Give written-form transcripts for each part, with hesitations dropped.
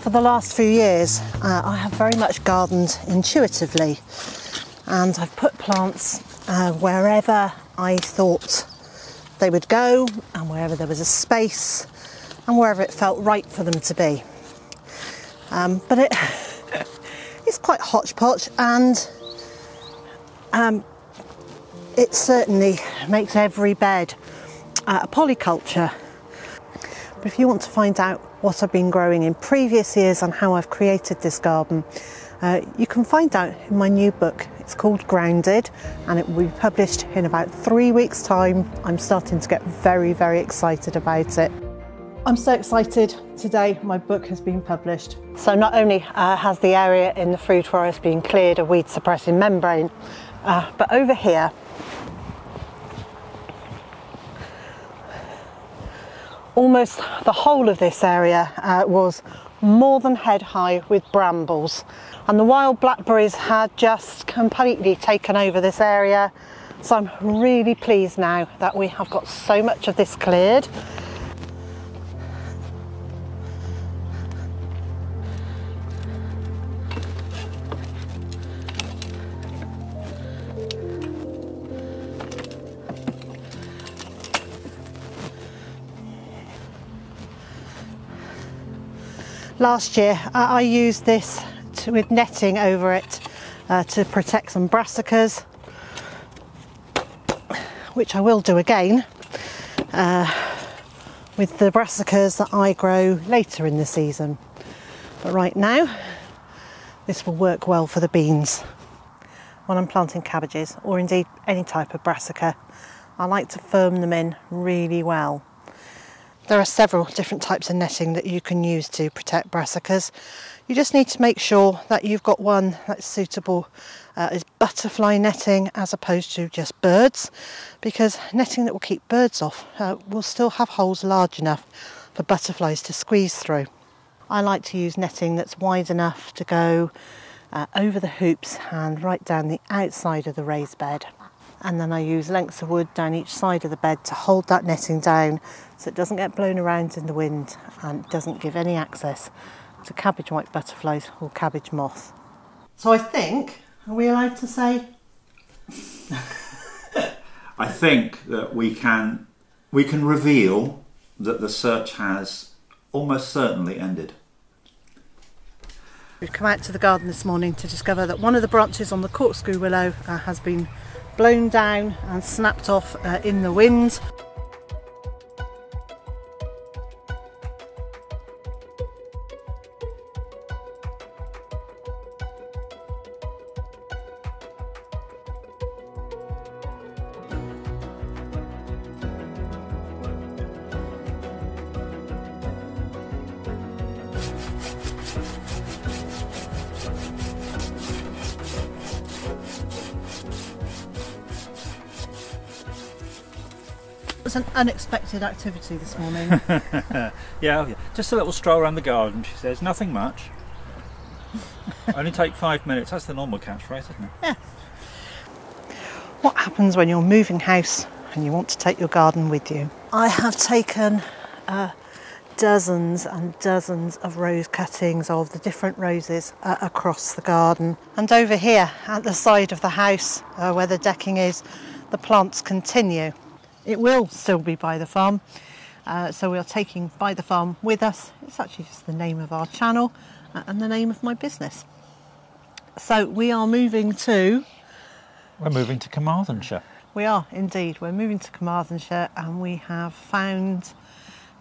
For the last few years, I have very much gardened intuitively, and I've put plants wherever I thought they would go, and wherever there was a space, and wherever it felt right for them to be. But it's quite hodgepodge, and it certainly makes every bed a polyculture. But if you want to find out what I've been growing in previous years and how I've created this garden, you can find out in my new book. It's called Grounded, and it will be published in about 3 weeks' time. I'm starting to get very, very excited about it. I'm so excited today my book has been published. So not only has the area in the food forest been cleared of weed suppressing membrane, but over here almost the whole of this area was more than head high with brambles, and the wild blackberries had just completely taken over this area. So I'm really pleased now that we have got so much of this cleared. Last year I used this with netting over it to protect some brassicas, which I will do again with the brassicas that I grow later in the season. But right now this will work well for the beans. When I'm planting cabbages, or indeed any type of brassica, I like to firm them in really well. There are several different types of netting that you can use to protect brassicas. You just need to make sure that you've got one that's suitable as butterfly netting as opposed to just birds, because netting that will keep birds off will still have holes large enough for butterflies to squeeze through. I like to use netting that's wide enough to go over the hoops and right down the outside of the raised bed. And then I use lengths of wood down each side of the bed to hold that netting down so it doesn't get blown around in the wind and doesn't give any access to cabbage white butterflies or cabbage moth. So I think, are we allowed to say? I think that we can reveal that the search has almost certainly ended. We've come out to the garden this morning to discover that one of the branches on the corkscrew willow has been blown down and snapped off in the wind. It was an unexpected activity this morning. yeah, just a little stroll around the garden, she says. Nothing much. Only take 5 minutes. That's the normal catchphrase, isn't it? Yeah. What happens when you're moving house and you want to take your garden with you? I have taken dozens and dozens of rose cuttings of the different roses across the garden. And over here at the side of the house where the decking is, the plants continue. It will still be Byther Farm, so we are taking Byther Farm with us. It's actually just the name of our channel and the name of my business. So we are moving to... We're moving to Carmarthenshire. We are indeed. We're moving to Carmarthenshire, and we have found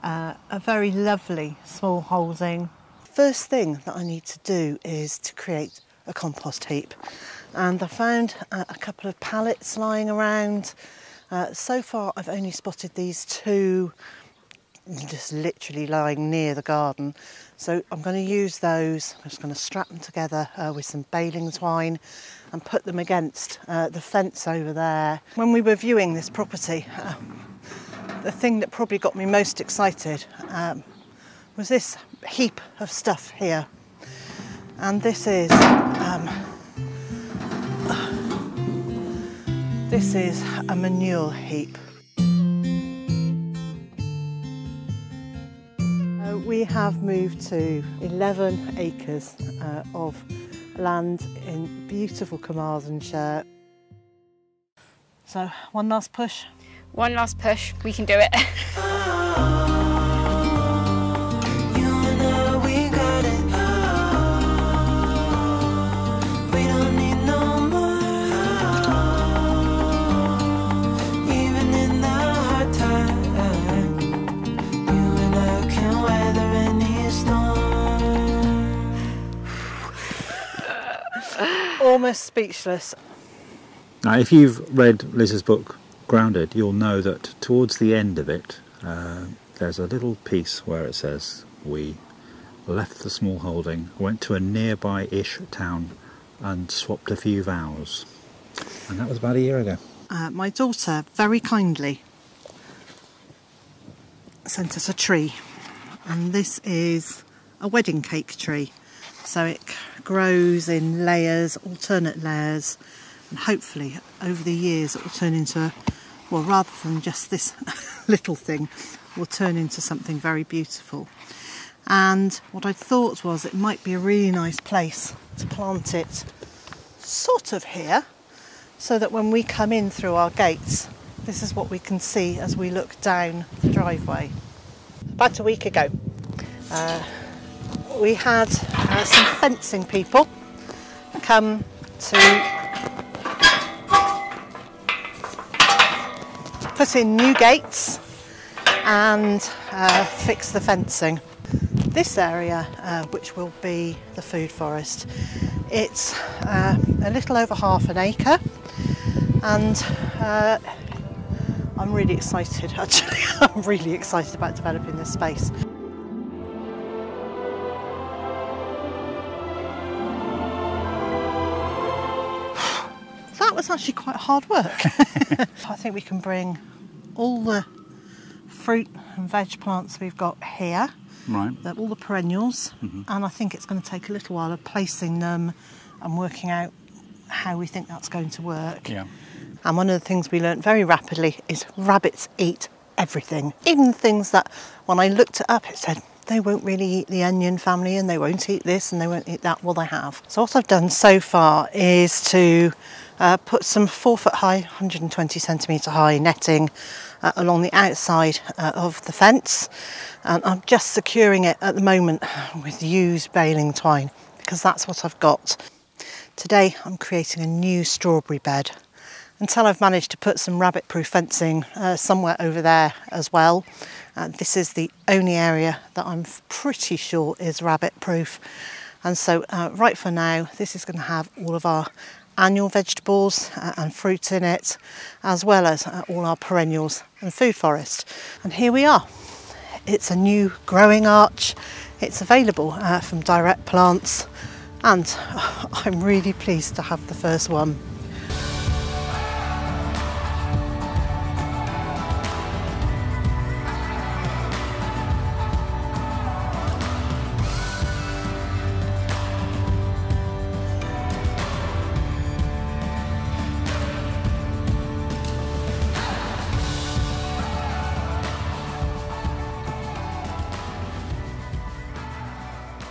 a very lovely small holding. First thing that I need to do is to create a compost heap, and I found a couple of pallets lying around. So far I've only spotted these two just literally lying near the garden, so I'm going to use those. I'm just going to strap them together with some baling twine and put them against the fence over there. When we were viewing this property, the thing that probably got me most excited was this heap of stuff here, and this is a manure heap. We have moved to 11 acres of land in beautiful Carmarthenshire. So one last push. One last push, we can do it. Almost speechless. Now, if you've read Liz's book, Grounded, you'll know that towards the end of it, there's a little piece where it says, we left the small holding, went to a nearby-ish town and swapped a few vows. And that was about a year ago. My daughter very kindly sent us a tree, and this is a wedding cake tree. So it grows in layers, alternate layers, and hopefully over the years it will turn into, well, rather than just this little thing, will turn into something very beautiful. And what I thought was it might be a really nice place to plant it sort of here, so that when we come in through our gates, this is what we can see as we look down the driveway. About a week ago, we had some fencing people come to put in new gates and fix the fencing. This area, which will be the food forest, it's a little over half an acre, and I'm really excited actually. I'm really excited about developing this space. That was actually quite hard work. I think we can bring all the fruit and veg plants we've got here, Right. all the perennials, and I think it's going to take a little while of placing them and working out how we think that's going to work. Yeah. And one of the things we learnt very rapidly is rabbits eat everything, even things that when I looked it up it said they won't really eat the onion family and they won't eat this and they won't eat that. Well, they have. So what I've done so far is to put some 4 foot high, 120 centimetre high netting along the outside of the fence, and I'm just securing it at the moment with used baling twine because that's what I've got. Today I'm creating a new strawberry bed until I've managed to put some rabbit proof fencing somewhere over there as well. This is the only area that I'm pretty sure is rabbit proof, and so right for now this is going to have all of our annual vegetables and fruit in it, as well as all our perennials and food forest. And here we are. It's a new growing arch. It's available from Direct Plants, and I'm really pleased to have the first one.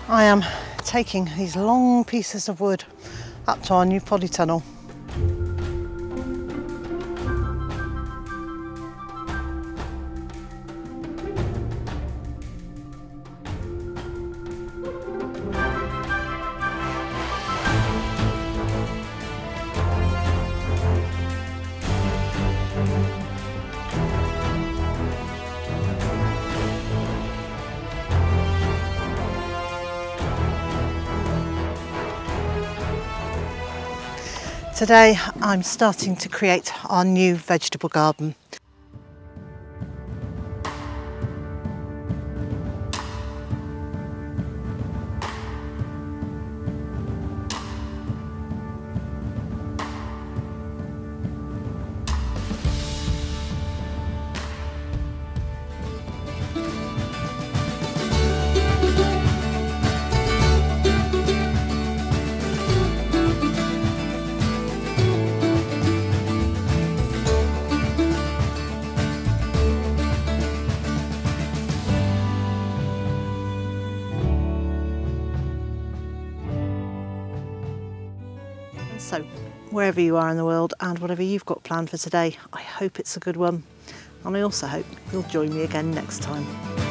I am taking these long pieces of wood up to our new polytunnel. Today I'm starting to create our new vegetable garden. So, wherever you are in the world and whatever you've got planned for today, I hope it's a good one. And I also hope you'll join me again next time.